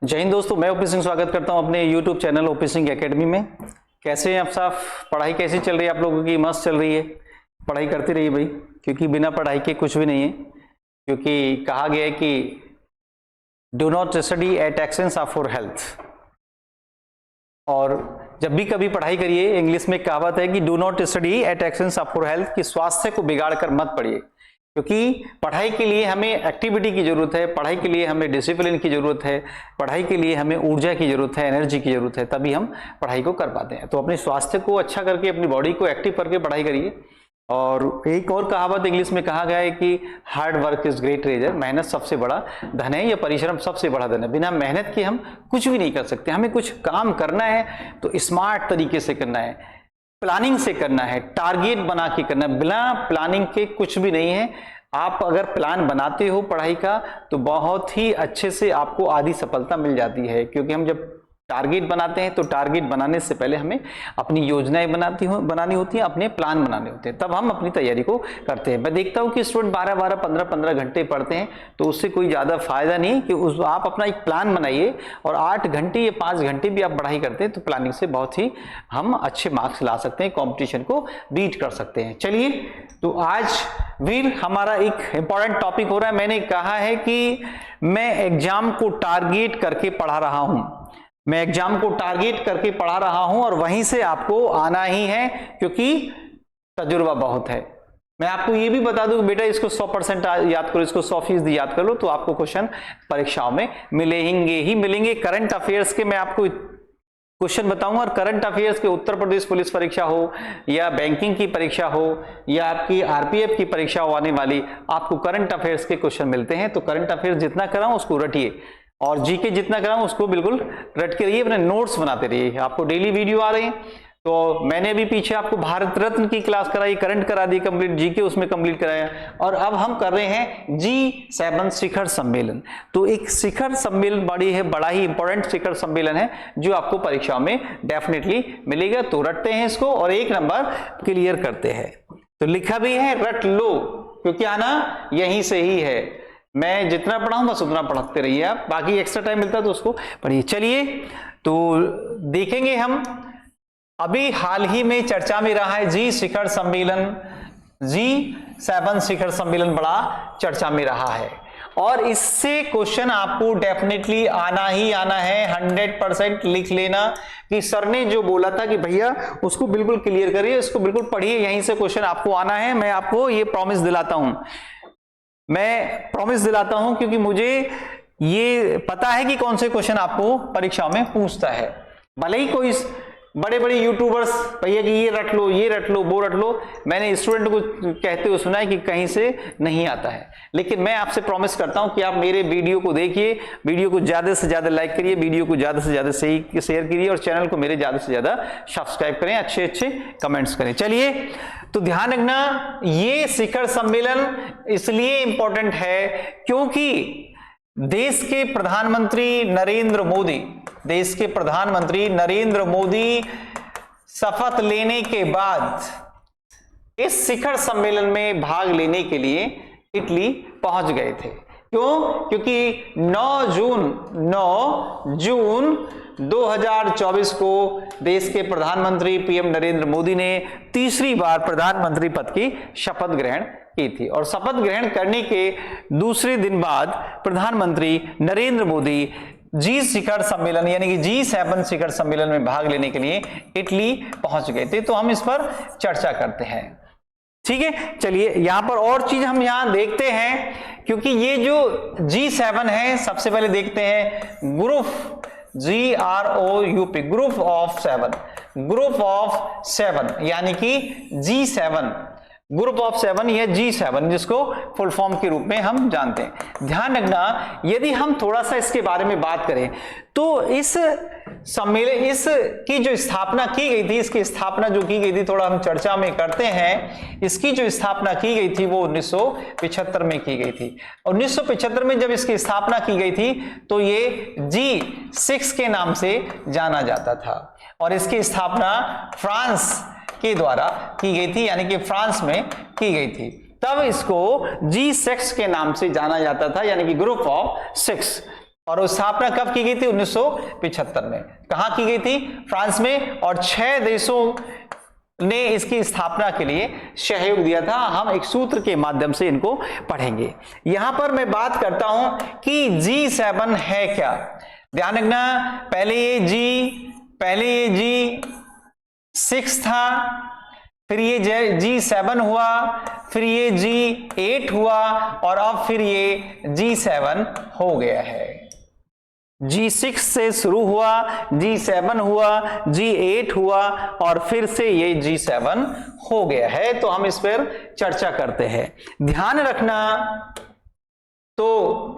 जय हिंद दोस्तों, मैं ओपी सिंह स्वागत करता हूं अपने YouTube channel OP Singh academy में। कैसे हैं आप सब? पढ़ाई कैसी चल रही है आप लोगों की? मस्त चल रही है? पढ़ाई करते रहिए भाई, क्योंकि बिना पढ़ाई के कुछ भी नहीं है। क्योंकि कहा गया है कि do not study eight expense of your health. और जब भी कभी पढ़ाई करिए, इंग्लिश में कहावत है कि do not study eight expense of your health, कि स्वास्थ्य को बिगाड़ कर मत पढ़िए। क्योंकि पढ़ाई के लिए हमें एक्टिविटी की जरूरत है, पढ़ाई के लिए हमें डिसिप्लिन की जरूरत है, पढ़ाई के लिए हमें ऊर्जा की जरूरत है, एनर्जी की जरूरत है, तभी हम पढ़ाई को कर पाते हैं। तो अपने स्वास्थ्य को अच्छा करके, अपनी बॉडी को एक्टिव करके पढ़ाई करिए। और एक और कहावत इंग्लिश में कहा गया है कि hard work is great treasure, मेहनत सबसे बड़ा धन है, या परिश्रम सबसे बड़ा धन है। बिना मेहनत के हम कुछ भी नहीं कर सकते। हमें कुछ काम करना है तो स्मार्ट तरीके से करना है, प्लानिंग से करना है, टारगेट बना के करना है। बिना प्लानिंग के कुछ भी नहीं है। आप अगर प्लान बनाते हो पढ़ाई का तो बहुत ही अच्छे से आपको आधी सफलता मिल जाती है। क्योंकि हम जब टारगेट बनाते हैं तो टारगेट बनाने से पहले हमें अपनी योजनाएं बनानी होती हैं, अपने प्लान बनाने होते हैं, तब हम अपनी तैयारी को करते हैं। मैं देखता हूं कि स्टूडेंट 12-12, 15-15 घंटे पढ़ते हैं, तो उससे कोई ज्यादा फायदा नहीं कि आप अपना एक प्लान बनाइए और 8 घंटे या 5 घंटे भी आप पढ़ाई करते हैं तो प्लानिंग से बहुत ही हम अच्छे मार्क्स ला सकते हैं, कॉम्पिटिशन को बीट कर सकते हैं। चलिए, तो आज वीर हमारा एक इंपॉर्टेंट टॉपिक हो रहा है। मैंने कहा है कि मैं एग्जाम को टारगेट करके पढ़ा रहा हूं, मैं एग्जाम को टारगेट करके पढ़ा रहा हूं और वहीं से आपको आना ही है, क्योंकि तजुर्बा बहुत है। मैं आपको ये भी बता दूं कि बेटा इसको 100% याद करो, इसको 100% याद कर लो, तो आपको क्वेश्चन परीक्षाओं में मिलेंगे ही मिलेंगे। करंट अफेयर्स के मैं आपको क्वेश्चन बताऊंगा, और करंट अफेयर्स के उत्तर प्रदेश पुलिस परीक्षा हो या बैंकिंग की परीक्षा हो या आपकी आरपीएफ की परीक्षा हो आने वाली, आपको करंट अफेयर्स के क्वेश्चन मिलते हैं। तो करंट अफेयर्स जितना कराऊं उसको रटिए, और जीके जितना कराऊं उसको बिल्कुल रट के रहिए, अपने नोट्स बनाते रहिए। आपको डेली वीडियो आ रहे हैं, तो मैंने अभी पीछे आपको भारत रत्न की क्लास कराई, करंट करा दी कंप्लीट, जीके उसमें कंप्लीट कराया, और अब हम कर रहे हैं G7 शिखर सम्मेलन। तो एक शिखर सम्मेलन बड़ा ही इंपॉर्टेंट शिखर सम्मेलन है जो आपको परीक्षाओं में डेफिनेटली मिलेगा। तो रटते हैं इसको और 1 नंबर क्लियर करते हैं। तो लिखा भी है रट लो, क्योंकि आना यहीं से ही है। मैं जितना पढ़ाऊं बस उतना पढ़ते रहिए आप, बाकी एक्स्ट्रा टाइम मिलता है तो उसको पढ़िए। चलिए, तो देखेंगे हम, अभी हाल ही में चर्चा में रहा है G शिखर सम्मेलन, G7 शिखर सम्मेलन बड़ा चर्चा में रहा है, और इससे क्वेश्चन आपको डेफिनेटली आना ही आना है। 100% लिख लेना कि सर ने जो बोला था कि भैया उसको बिल्कुल क्लियर करिए, इसको बिल्कुल पढ़िए, यहीं से क्वेश्चन आपको आना है। मैं आपको ये प्रॉमिस दिलाता हूं, मैं प्रॉमिस दिलाता हूं, क्योंकि मुझे ये पता है कि कौन से क्वेश्चन आपको परीक्षाओं में पूछता है। भले ही कोई बड़े बड़े यूट्यूबर्स भैया कि ये रट लो, ये रट लो, वो रट लो, मैंने स्टूडेंट को कहते हुए सुना है कि कहीं से नहीं आता है। लेकिन मैं आपसे प्रॉमिस करता हूं कि आप मेरे वीडियो को देखिए, वीडियो को ज्यादा से ज्यादा लाइक करिए, वीडियो को ज्यादा से ज्यादा सही शेयर करिए, और चैनल को मेरे ज्यादा से ज्यादा सब्सक्राइब करें, अच्छे अच्छे कमेंट्स करें। चलिए, तो ध्यान रखना, ये शिखर सम्मेलन इसलिए इंपॉर्टेंट है क्योंकि देश के प्रधानमंत्री नरेंद्र मोदी शपथ लेने के बाद इस शिखर सम्मेलन में भाग लेने के लिए इटली पहुंच गए थे। क्यों? क्योंकि 9 जून 2024 को देश के प्रधानमंत्री पीएम नरेंद्र मोदी ने तीसरी बार प्रधानमंत्री पद की शपथ ग्रहण की थी, और शपथ ग्रहण करने के दूसरे दिन बाद प्रधानमंत्री नरेंद्र मोदी G शिखर सम्मेलन यानी कि G7 शिखर सम्मेलन में भाग लेने के लिए इटली पहुंच गए थे। तो हम इस पर चर्चा करते हैं, ठीक है। चलिए, यहां पर और चीज हम यहां देखते हैं, क्योंकि ये जो G7 है, सबसे पहले देखते हैं ग्रुप GROUP, ग्रुप ऑफ 7 यानी कि G7, ग्रुप ऑफ 7 या G7, जिसको फुल फॉर्म के रूप में हम जानते हैं। ध्यान रखना, यदि हम थोड़ा सा इसके बारे में बात करें तो इस सम्मेलन, इसकी जो स्थापना की गई थी, इसकी स्थापना जो की गई थी, थोड़ा हम चर्चा में करते हैं। इसकी जो स्थापना की गई थी वो 1975 में की गई थी। 1975 में जब इसकी स्थापना की गई थी तो ये G6 के नाम से जाना जाता था, और इसकी स्थापना फ्रांस के द्वारा की गई थी, यानी कि फ्रांस में की गई थी। तब इसको G6 के नाम से जाना जाता था, यानी कि ग्रुप ऑफ 6। और स्थापना कब की गई थी? 1975 में। कहां की गई थी? फ्रांस में। और 6 देशों ने इसकी स्थापना के लिए सहयोग दिया था। हम एक सूत्र के माध्यम से इनको पढ़ेंगे। यहां पर मैं बात करता हूं कि G7 है क्या। ध्यान रखना, पहले ये G6 था, फिर ये G7 हुआ, फिर ये G8 हुआ, और अब फिर ये G7 हो गया है। G6 से शुरू हुआ, G7 हुआ, G8 हुआ, और फिर से ये G7 हो गया है। तो हम इस पर चर्चा करते हैं। ध्यान रखना, तो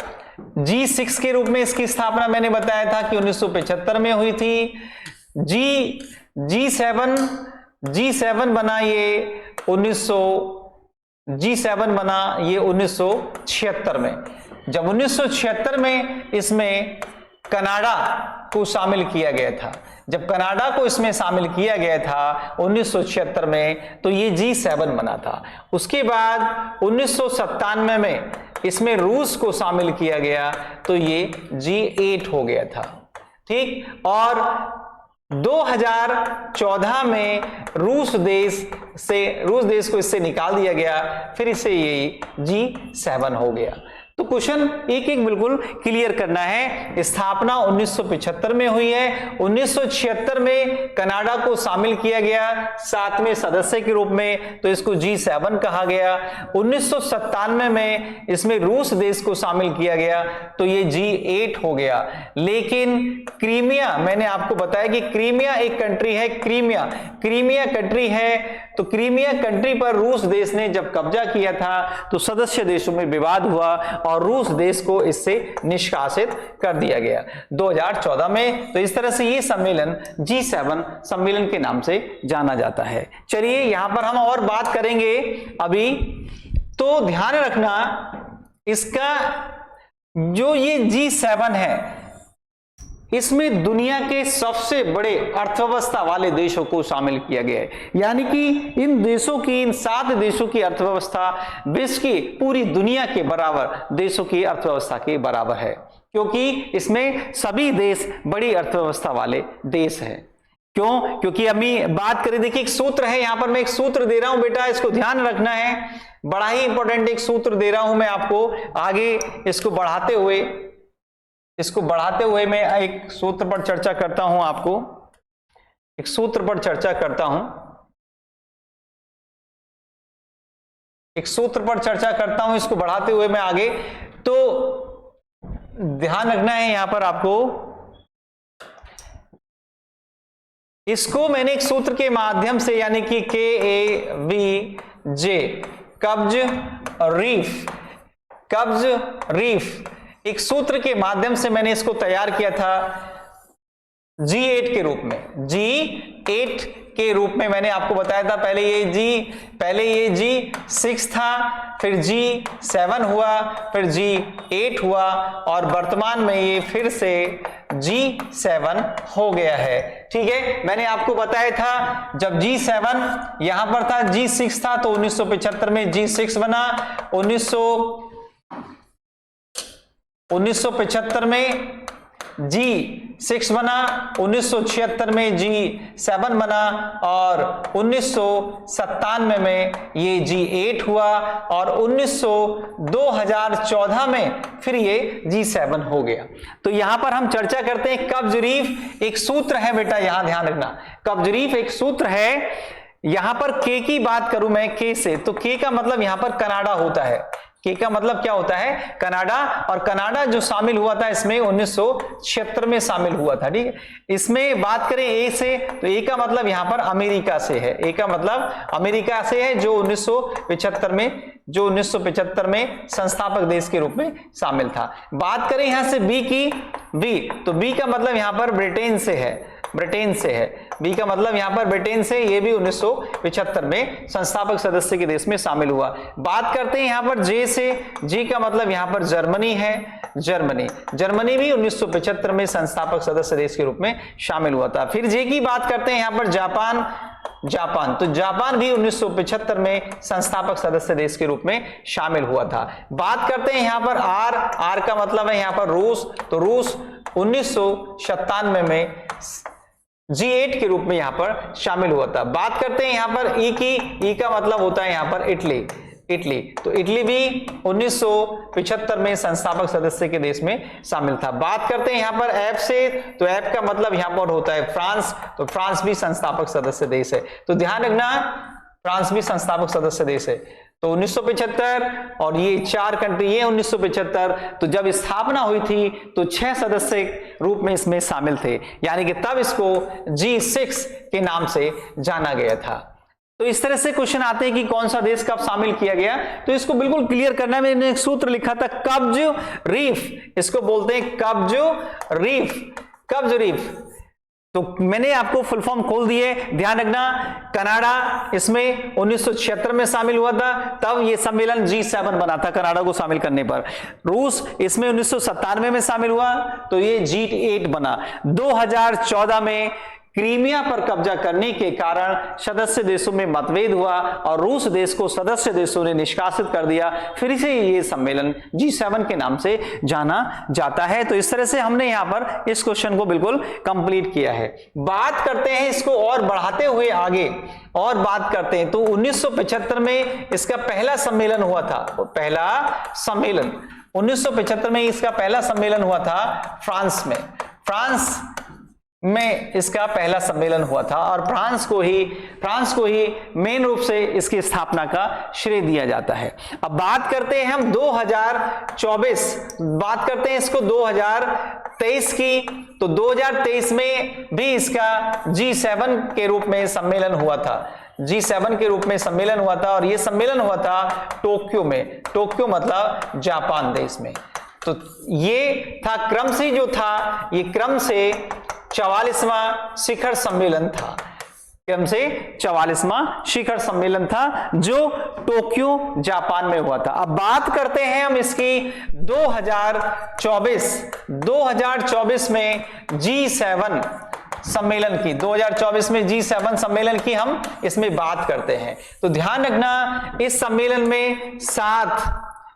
G6 के रूप में इसकी स्थापना मैंने बताया था कि 1975 में हुई थी। G7 बना ये 1976 में। जब 1976 में इसमें कनाडा को शामिल किया गया था, जब कनाडा को इसमें शामिल किया गया था 1976 में, तो ये G7 बना था। उसके बाद 1997 में इसमें रूस को शामिल किया गया, तो ये G8 हो गया था। ठीक, और 2014 में रूस देश को इससे निकाल दिया गया, फिर इसे ये G7 हो गया। तो क्वेश्चन एक एक बिल्कुल क्लियर करना है। स्थापना 1975 में हुई है, 1976 में कनाडा को शामिल किया गया 7वें सदस्य के रूप में, तो इसको G7 कहा गया। 1997 में इसमें रूस देश को शामिल किया गया, तो ये G8 हो गया। लेकिन क्रीमिया, मैंने आपको बताया कि क्रीमिया एक कंट्री है, क्रीमिया कंट्री है, तो क्रीमिया कंट्री पर रूस देश ने जब कब्जा किया था, तो सदस्य देशों में विवाद हुआ और रूस देश को इससे निष्कासित कर दिया गया 2014 में। तो इस तरह से ये सम्मेलन G7 सम्मेलन के नाम से जाना जाता है। चलिए यहां पर हम और बात करेंगे अभी। तो ध्यान रखना, इसका जो ये G7 है, इसमें दुनिया के सबसे बड़े अर्थव्यवस्था वाले देशों को शामिल किया गया है। यानी कि इन 7 देशों की अर्थव्यवस्था विश्व की पूरी दुनिया के बराबर देशों की अर्थव्यवस्था के बराबर है, क्योंकि इसमें सभी देश बड़ी अर्थव्यवस्था वाले देश हैं। क्यों? क्योंकि अभी बात करें, देखिए एक सूत्र है, यहां पर मैं एक सूत्र दे रहा हूं बेटा, इसको ध्यान रखना है, बड़ा ही इंपॉर्टेंट एक सूत्र दे रहा हूं मैं आपको। आगे इसको बढ़ाते हुए मैं एक सूत्र पर चर्चा करता हूं, इसको बढ़ाते हुए मैं आगे। तो ध्यान रखना है यहां पर आपको, इसको मैंने एक सूत्र के माध्यम से, यानी कि KAVJ, कब्ज रीफ, एक सूत्र के माध्यम से मैंने इसको तैयार किया था G8 के रूप में। मैंने आपको बताया था, पहले ये G6 था, फिर G7 हुआ, फिर G8 हुआ, और वर्तमान में ये फिर से G7 हो गया है। ठीक है, मैंने आपको बताया था जब G7 यहां पर था, G6 था, तो 1975 में G6 बना, 1975 में G6 बना, 1976 में G7 बना, और 1997 में ये G8 हुआ, और 2014 में फिर ये G7 हो गया। तो यहां पर हम चर्चा करते हैं, कब्ज रीफ एक सूत्र है बेटा, यहां ध्यान रखना, कब्ज रीफ एक सूत्र है। यहां पर K की बात करूं मैं, K से, तो K का मतलब यहां पर कनाडा होता है। K का मतलब क्या होता है? कनाडा। और कनाडा जो शामिल हुआ था इसमें 1976 में शामिल हुआ था। ठीक है, इसमें बात करें A से, तो A का मतलब यहां पर अमेरिका से है, A का मतलब अमेरिका से है, जो 1975 में संस्थापक देश के रूप में शामिल था। बात करें यहां से B की, B, तो B का मतलब यहां पर ब्रिटेन से है, ब्रिटेन से है। बी का मतलब यहां पर ब्रिटेन से, ये भी 1975 में संस्थापक सदस्य के देश में शामिल हुआ। बात करते हैं यहां पर जे से, जी का मतलब यहां पर जर्मनी है, जर्मनी भी 1975 में संस्थापक सदस्य देश के रूप में शामिल हुआ था। फिर जे की बात करते हैं यहां पर जापान, तो जापान भी 1975 में संस्थापक सदस्य देश के रूप में शामिल हुआ था। बात करते हैं यहां पर आर का मतलब है यहां पर रूस, तो रूस 1997 में G8 के रूप में यहां पर शामिल हुआ था। बात करते हैं यहां पर ई की, ई का मतलब होता है यहां पर इटली, तो इटली भी 1975 में संस्थापक सदस्य के देश में शामिल था। बात करते हैं यहां पर एफ से, तो एफ का मतलब यहां पर होता है फ्रांस, तो फ्रांस भी संस्थापक सदस्य देश है। तो ध्यान रखना फ्रांस भी संस्थापक सदस्य देश है। तो 1975 और ये 4 कंट्री, ये 1975, तो जब स्थापना हुई थी तो 6 सदस्य रूप में इसमें शामिल थे, यानी कि तब इसको G6 के नाम से जाना गया था। तो इस तरह से क्वेश्चन आते हैं कि कौन सा देश कब शामिल किया गया, तो इसको बिल्कुल क्लियर करना है। मैंने एक सूत्र लिखा था कब्ज रीफ, इसको बोलते हैं कब्ज रीफ। तो मैंने आपको फुल फॉर्म खोल दिए, ध्यान रखना। कनाडा इसमें 1976 में शामिल हुआ था, तब ये सम्मेलन G7 बना था कनाडा को शामिल करने पर। रूस इसमें 1997 में शामिल हुआ, तो ये G8 बना। 2014 में क्रीमिया पर कब्जा करने के कारण सदस्य देशों में मतभेद हुआ और रूस देश को सदस्य देशों ने निष्कासित कर दिया, फिर से ये सम्मेलन G7 के नाम से जाना जाता है। तो इस तरह से हमने यहां पर इस क्वेश्चन को बिल्कुल कंप्लीट किया है। बात करते हैं इसको और बढ़ाते हुए आगे और बात करते हैं, तो 1975 में इसका पहला सम्मेलन हुआ था, पहला सम्मेलन 1975 में इसका पहला सम्मेलन हुआ था फ्रांस में इसका पहला सम्मेलन हुआ था और फ्रांस को ही मेन रूप से इसकी स्थापना का श्रेय दिया जाता है। अब बात करते हैं हम 2024, बात करते हैं इसको 2023 की, तो 2023 में भी इसका G7 के रूप में सम्मेलन हुआ था, G7 के रूप में सम्मेलन हुआ था और यह सम्मेलन हुआ था टोक्यो में, टोक्यो मतलब जापान देश में। तो ये था क्रम से जो था, ये क्रम से 44वां शिखर सम्मेलन था, क्रम से 44वां शिखर सम्मेलन था जो टोक्यो जापान में हुआ था। अब बात करते हैं हम इसकी 2024 में G7 सम्मेलन की, 2024 में G7 सम्मेलन की हम इसमें बात करते हैं। तो ध्यान रखना इस सम्मेलन में 7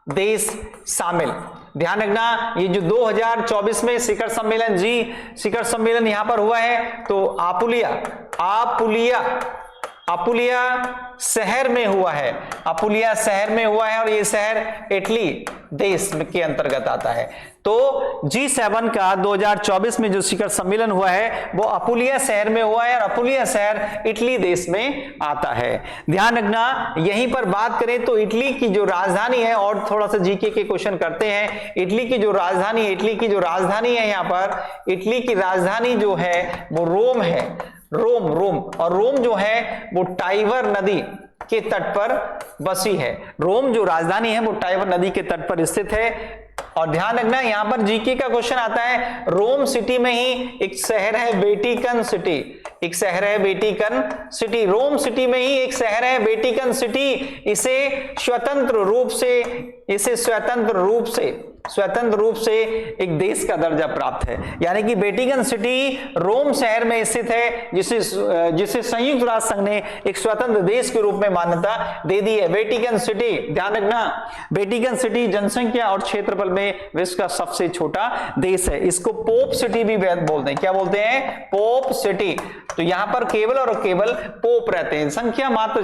देश शामिल, ध्यान रखना ये जो 2024 में शिखर सम्मेलन यहां पर हुआ है, तो अपुलिया शहर में हुआ है, अपुलिया शहर में हुआ है और ये शहर इटली देश के अंतर्गत आता है। तो G7 का 2024 में जो शिखर सम्मेलन हुआ है वो अपुलिया शहर में हुआ है और अपुलिया शहर इटली देश में आता है। ध्यान रखना यहीं पर बात करें तो इटली की जो राजधानी है, और थोड़ा सा जीके के क्वेश्चन करते हैं, इटली की जो राजधानी है यहाँ पर, इटली की राजधानी जो है वो रोम है, रोम और रोम जो है वो टाइबर नदी के तट पर बसी है। रोम जो राजधानी है वो टाइबर नदी के तट पर स्थित है। और ध्यान रखना यहां पर जीके का क्वेश्चन आता है, रोम सिटी में ही एक शहर है वेटिकन सिटी, रोम सिटी में ही एक शहर है वेटिकन सिटी, इसे स्वतंत्र रूप से एक देश का दर्जा प्राप्त है। यानी कि वेटिकन सिटी रोम शहर में स्थित है, जिसे संयुक्त राष्ट्र संघ ने एक स्वतंत्र देश के रूप में मान्यता दे दी है। वेटिकन सिटी, ध्यान रखना वेटिकन सिटी जनसंख्या और क्षेत्रफल में विश्व का सबसे छोटा देश है। इसको पोप सिटी भी बोलते हैं, क्या बोलते हैं? Pope city. तो यहां पर केवल पोप रहते हैं, जनसंख्या मात्र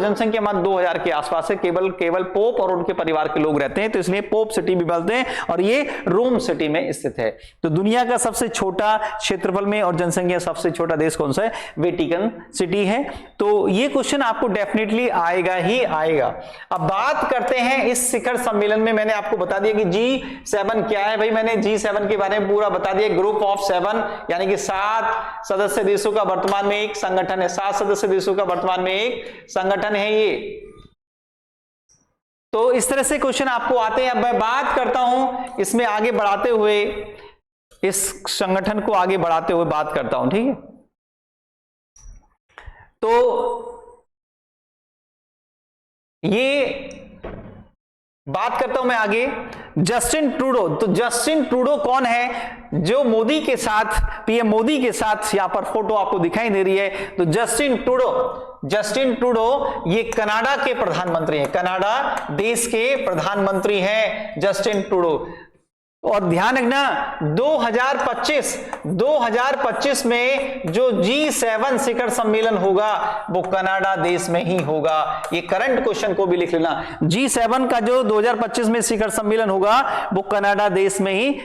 2000 के आसपास है, केवल पोप और उनके परिवार के लोग रहते हैं, तो इसलिए पोप सिटी भी बोलते हैं और ये रोम सिटी में स्थित है। तो दुनिया का सबसे छोटा क्षेत्रफल में और जनसंख्या सबसे छोटा देश कौन सा है? वेटिकन सिटी है। तो ये क्वेश्चन आपको डेफिनेटली आएगा ही आएगा। अब बात करते हैं इस शिखर सम्मेलन में, मैंने आपको बता दिया कि G7 क्या है। भाई मैंने G7 के बारे में पूरा बता दिया, ग्रुप ऑफ 7 यानी कि 7 सदस्य देशों का वर्तमान में एक संगठन है, 7 सदस्य देशों का वर्तमान में एक संगठन है ये। तो इस तरह से क्वेश्चन आपको आते हैं। अब मैं बात करता हूं इसमें आगे बढ़ाते हुए, इस संगठन को आगे बढ़ाते हुए बात करता हूं, ठीक है। तो ये बात करता हूं मैं आगे जस्टिन ट्रूडो। तो जस्टिन ट्रूडो कौन है जो मोदी के साथ, पीएम मोदी के साथ, यहां पर फोटो आपको दिखाई दे रही है। तो जस्टिन ट्रूडो ये कनाडा के प्रधानमंत्री हैं, कनाडा देश के प्रधानमंत्री हैं जस्टिन ट्रूडो। और ध्यान रखना 2025 में जो G7 शिखर सम्मेलन होगा वो कनाडा देश में ही होगा। ये करंट क्वेश्चन को भी लिख लेना, G7 का जो 2025 में शिखर सम्मेलन होगा वो कनाडा देश में ही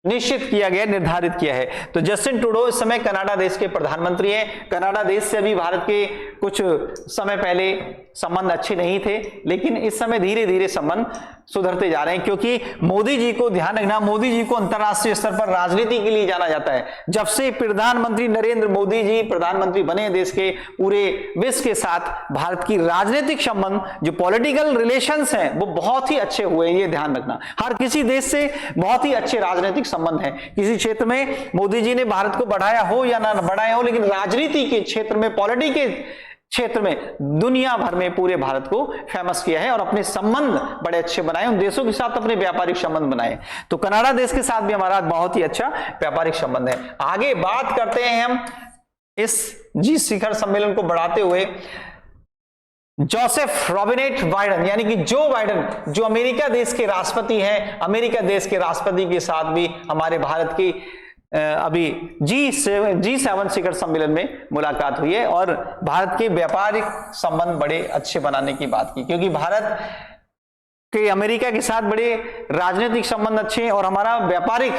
निश्चित किया गया, निर्धारित किया है। तो जस्टिन ट्रूडो इस समय कनाडा देश के प्रधानमंत्री हैं। कनाडा देश से अभी भारत के कुछ समय पहले संबंध अच्छे नहीं थे, लेकिन इस समय धीरे धीरे संबंध सुधरते जा रहे हैं, क्योंकि मोदी जी को, ध्यान रखना, मोदी जी को अंतर्राष्ट्रीय स्तर पर राजनीति के लिए जाना जाता है। जब से प्रधानमंत्री नरेंद्र मोदी जी प्रधानमंत्री बने, देश के पूरे विश्व के साथ भारत की राजनीतिक संबंध, जो पॉलिटिकल रिलेशंस हैं, वो बहुत ही अच्छे हुए हैं। ये ध्यान रखना, हर किसी देश से बहुत ही अच्छे राजनीतिक संबंध है। किसी क्षेत्र में मोदी जी ने भारत को बढ़ाया हो या ना बढ़ाया हो, लेकिन राजनीति के क्षेत्र में, पॉलिटिक्स के क्षेत्र में दुनिया भर में पूरे भारत को फेमस किया है और अपने संबंध बड़े अच्छे बनाए, उन देशों के साथ अपने व्यापारिक संबंध बनाए। तो कनाडा देश के साथ भी हमारा बहुत ही अच्छा व्यापारिक संबंध है। आगे बात करते हैं हम इस जी शिखर सम्मेलन को बढ़ाते हुए जोसेफ रॉबिनेट बाइडेन, यानी कि जो बाइडेन, जो अमेरिका देश के राष्ट्रपति हैं, अमेरिका देश के राष्ट्रपति के साथ भी हमारे भारत की अभी G7 शिखर सम्मेलन में मुलाकात हुई है और भारत के व्यापारिक संबंध बड़े अच्छे बनाने की बात की, क्योंकि भारत के अमेरिका के साथ बड़े राजनीतिक संबंध अच्छे हैं और हमारा व्यापारिक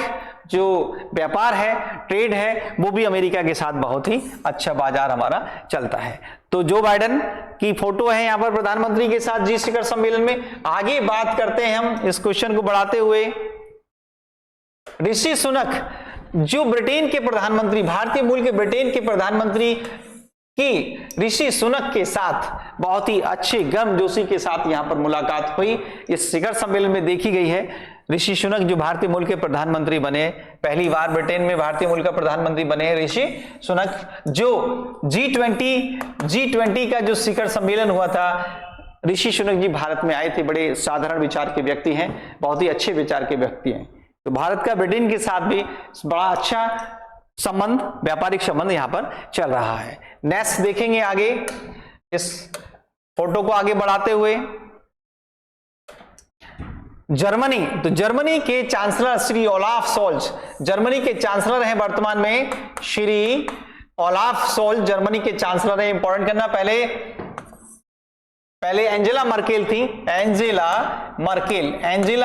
जो व्यापार है, ट्रेड है, वो भी अमेरिका के साथ बहुत ही अच्छा बाजार हमारा चलता है। तो जो बाइडेन की फोटो है यहां पर प्रधानमंत्री के साथ जी शिखर सम्मेलन में। आगे बात करते हैं हम इस क्वेश्चन को बढ़ाते हुए ऋषि सुनक, जो ब्रिटेन के प्रधानमंत्री, भारतीय मूल के ब्रिटेन के प्रधानमंत्री की ऋषि सुनक के साथ बहुत ही अच्छे गर्मजोशी के साथ यहां पर मुलाकात हुई, इस शिखर सम्मेलन में देखी गई है। ऋषि सुनक जो भारतीय मूल के प्रधानमंत्री बने, पहली बार ब्रिटेन में भारतीय मूल का प्रधानमंत्री बने ऋषि सुनक, जो G20 का जो शिखर सम्मेलन हुआ था, ऋषि सुनक जी भारत में आए थे। बड़े साधारण विचार के व्यक्ति हैं, बहुत ही अच्छे विचार के व्यक्ति हैं। तो भारत का ब्रिटेन के साथ भी बड़ा अच्छा संबंध, व्यापारिक संबंध यहां पर चल रहा है। नेक्स्ट देखेंगे आगे इस फोटो को आगे बढ़ाते हुए जर्मनी। तो जर्मनी के chancellor Shri Olaf Scholz, Germany के चांसलर हैं वर्तमान में श्री ओलाफ सोल्ज, जर्मनी के चांसलर हैं। इंपॉर्टेंट करना, पहले एंजेला मर्केल थी, एंजेला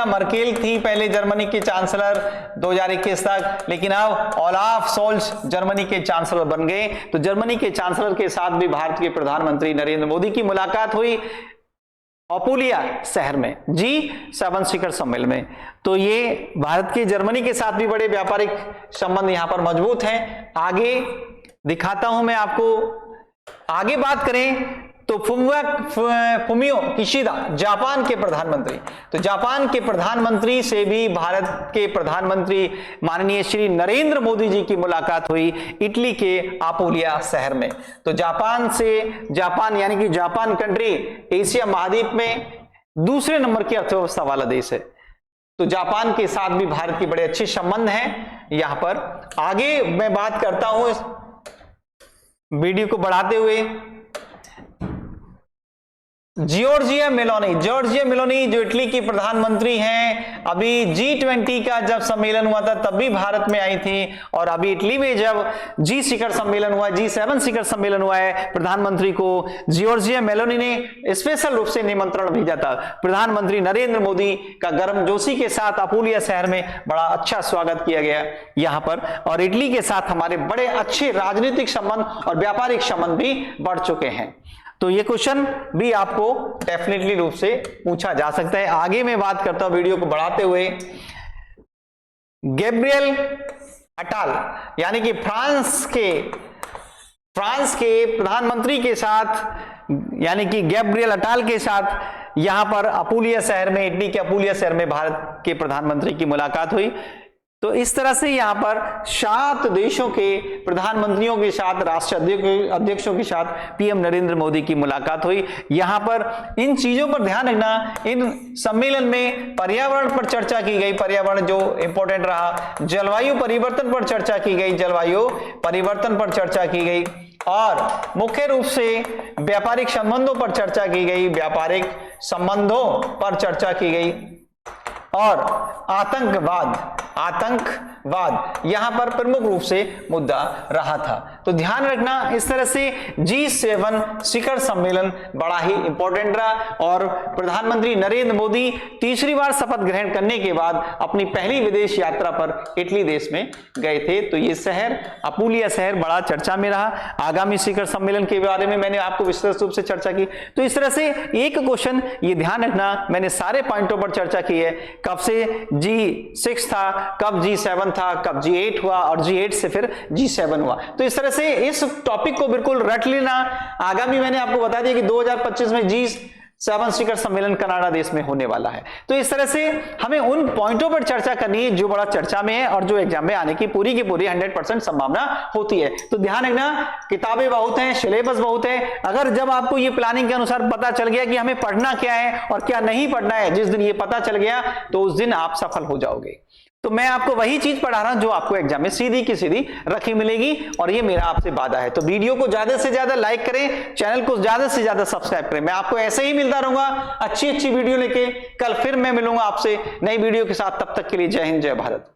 मर्केल थी पहले जर्मनी के चांसलर 2021 तक, लेकिन अब ओलाफ सोल्ज जर्मनी के चांसलर बन गए। तो जर्मनी के चांसलर के साथ भी भारत के प्रधानमंत्री नरेंद्र मोदी की मुलाकात हुई अपुलिया शहर में G7 शिखर सम्मेलन में। तो ये भारत के जर्मनी के साथ भी बड़े व्यापारिक संबंध यहां पर मजबूत हैं। आगे दिखाता हूं मैं आपको। आगे बात करें तो फुमियो किशिदा, जापान के प्रधानमंत्री। तो जापान के प्रधानमंत्री से भी भारत के प्रधानमंत्री माननीय श्री नरेंद्र मोदी जी की मुलाकात हुई इटली के अपुलिया शहर में। तो जापान यानी कि जापान कंट्री एशिया महाद्वीप में दूसरे नंबर की अर्थव्यवस्था वाला देश है। तो जापान के साथ भी भारत के बड़े अच्छे संबंध हैं यहां पर। आगे मैं बात करता हूं इस वीडियो को बढ़ाते हुए जॉर्जिया मेलोनी जो इटली की प्रधानमंत्री हैं, अभी G20 का जब सम्मेलन हुआ था तब भी भारत में आई थी, और अभी इटली में जब G7 शिखर सम्मेलन हुआ है, प्रधानमंत्री को जॉर्जिया मेलोनी ने स्पेशल रूप से निमंत्रण भेजा था। प्रधानमंत्री नरेंद्र मोदी का गर्मजोशी के साथ अपुलिया शहर में बड़ा अच्छा स्वागत किया गया यहां पर, और इटली के साथ हमारे बड़े अच्छे राजनीतिक संबंध और व्यापारिक संबंध भी बढ़ चुके हैं। तो ये क्वेश्चन भी आपको डेफिनेटली रूप से पूछा जा सकता है। आगे मैं बात करता हूं वीडियो को बढ़ाते हुए गैब्रियल अटाल, यानी कि फ्रांस के प्रधानमंत्री के साथ, यानी कि गैब्रियल अटाल के साथ यहां पर अपुलिया शहर में, इटली के अपुलिया शहर में भारत के प्रधानमंत्री की मुलाकात हुई। तो इस तरह से यहाँ पर 7 देशों के प्रधानमंत्रियों के साथ, राष्ट्रीय अध्यक्षों के साथ पीएम नरेंद्र मोदी की मुलाकात हुई। यहाँ पर इन चीजों पर ध्यान रखना, इन सम्मेलन में पर्यावरण पर चर्चा की गई, पर्यावरण जो इंपॉर्टेंट रहा, जलवायु परिवर्तन पर चर्चा की गई, जलवायु परिवर्तन पर चर्चा की गई, और मुख्य रूप से व्यापारिक संबंधों पर चर्चा की गई, व्यापारिक संबंधों पर चर्चा की गई, और आतंकवाद यहां पर प्रमुख रूप से मुद्दा रहा था। तो ध्यान रखना, इस तरह से G7 शिखर सम्मेलन बड़ा ही इंपॉर्टेंट रहा, और प्रधानमंत्री नरेंद्र मोदी तीसरी बार शपथ ग्रहण करने के बाद अपनी पहली विदेश यात्रा पर इटली देश में गए थे। तो ये शहर, अपुलिया शहर, बड़ा चर्चा में रहा। आगामी शिखर सम्मेलन के बारे में मैंने आपको विस्तृत रूप से चर्चा की। तो इस तरह से एक क्वेश्चन ये ध्यान रखना, मैंने सारे पॉइंटों पर चर्चा की है, कब से G6 था, कब G7 था, कब G8 हुआ, और G8 से फिर G7 हुआ। तो इस तरह से इस टॉपिक को बिल्कुल रट लेना। आगामी मैंने आपको बता दिया कि 2025 में G7 शिखर सम्मेलन कनाडा देश में होने वाला है। तो इस तरह से हमें उन पॉइंटों पर चर्चा करनी है जो बड़ा चर्चा में है और जो एग्जाम में आने की पूरी 100% संभावना होती है। तो ध्यान रखना, किताबें बहुत हैं, सिलेबस बहुत है। अगर जब आपको ये प्लानिंग के अनुसार पता चल गया कि हमें पढ़ना क्या है और क्या नहीं पढ़ना है, जिस दिन ये पता चल गया तो उस दिन आप सफल हो जाओगे। तो मैं आपको वही चीज पढ़ा रहा हूं जो आपको एग्जाम में सीधी की सीधी रखी मिलेगी, और ये मेरा आपसे वादा है। तो वीडियो को ज्यादा से ज्यादा लाइक करें, चैनल को ज्यादा से ज्यादा सब्सक्राइब करें। मैं आपको ऐसे ही मिलता रहूंगा अच्छी वीडियो लेके। कल फिर मैं मिलूंगा आपसे नई वीडियो के साथ। तब तक के लिए जय हिंद, जय भारत।